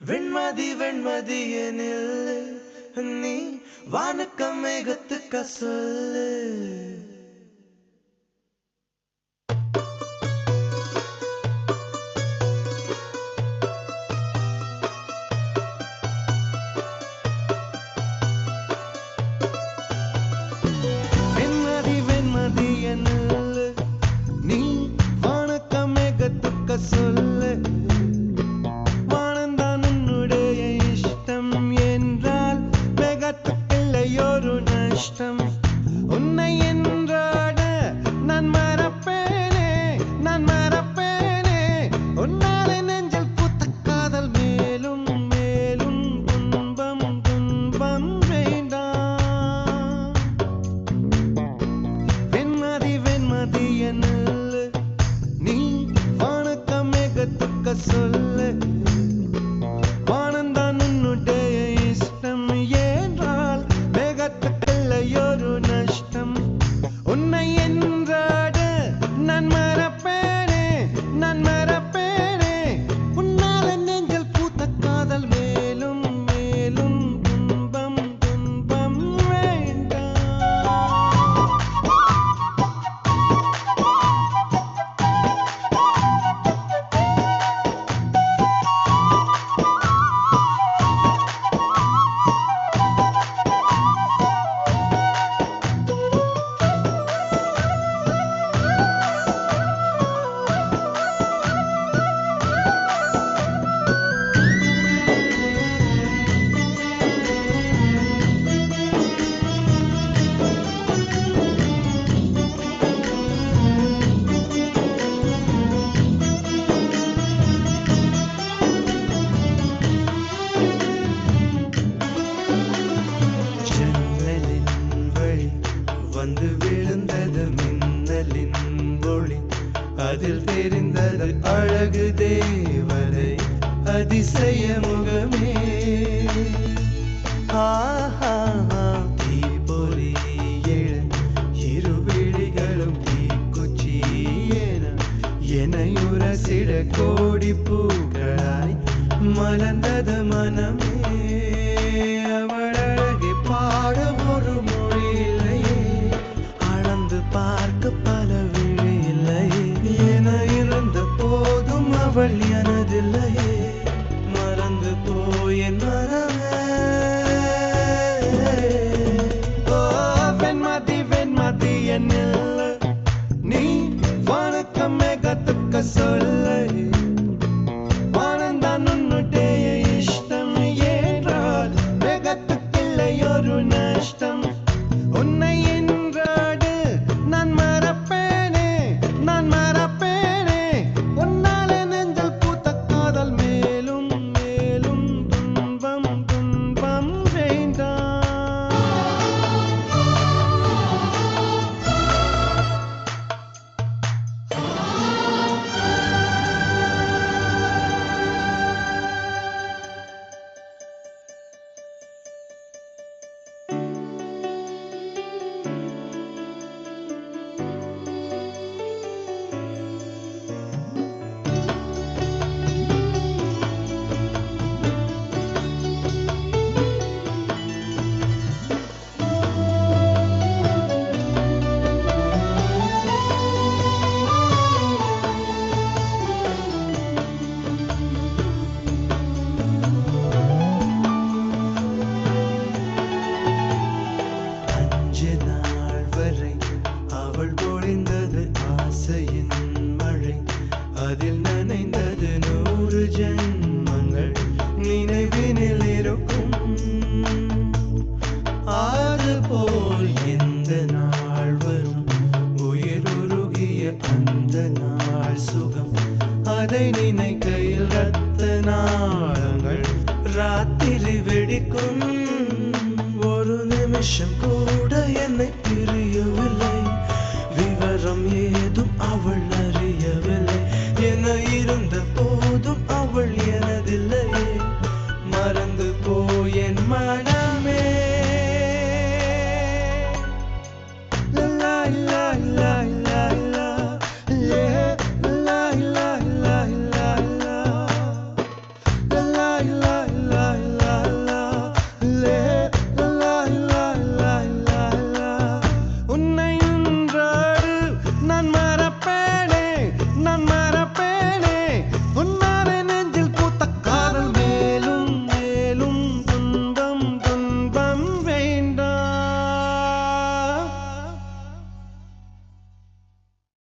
வெண்மதி வெண்மதி எனில் நீ வானுக்க மேகத்துக்க சொல்லு. வெண்மதி வெண்மதி எனில் நீ வானுக்க மேகத்துக்க சொல்லு. உன்னை என்றாட நான் மறப்பேனே, நான் மறப்பேனே. உன்னாலே நெஞ்சில் பூத்த காதல் மேலும் மேலும் துன்பம் துன்பம் வேண்டாம். வெண்மதி வெண்மதி எனில் நீ வானுக்க மேகத்துக்க சொல்லு. வானந்தான் உன்னுடைய இஷ்டம் என்றால் மேகத்துக்கல்லையொரு நஷ்டம். உன்னை என்றாட நான் மறப்பேனே, நான் மறப்பேனே. உன்னால நெஞ்சில் பூத்த காதல் மேலும் மேலும் துன்பம் துன்பம் வேண்டாம். வந்து விழுந்தது மின்னலின் ஒளி, அதில் தெரிந்தது அழகு தேவதை அதிசய முகமே. ஆஹா தீப்பொறி எழ இருவிழிகளும் தீக்குச்சி எனையுரசிட கோடி பூக்களாய் மலர்ந்தது மனமே. அவள் அழகை பாட ஒரு மொழி இல்லையே, அளந்து பார்க்க பல விழி இல்லையே. என இருந்த போதும் அவள் எனதில்லையே, மறந்து போய் என் மனமே. ஓ வெண்மதி வெண்மதி எனில் நீ வானுக்க மேகத்துக்க சொல்லு. வானந்தான் உன்னுடைய இஷ்டம் என்றால் மேகத்துக்கில்லையொரு நஷ்டம். உன்னை என்றாடு நான் மறப்பேனே, நான் மறப்பேனே. உன்னாலே நெஞ்சில் பூத்த காதல் மேலும் மேலும் துன்பம் துன்பம் வேண்டாம். அவள் பொழிந்தது ஆசையின் மழை, அதில் நனைந்தது 100 ஜென்மங்கள் நினைவினில் இருக்கும். அதுபோல் எந்த நாள் வரும் உயிருருகிய அந்த நாள் சுகம், அதை நினைக்கையில் ரத்த நாளங்கள் ராத்திரி வெடிக்கும். ஒரு நிமிஷம் கூட என்னை பிரியவில்லை, விவரம் ஏதும் அவள் அறியவில்லை. என இருந்த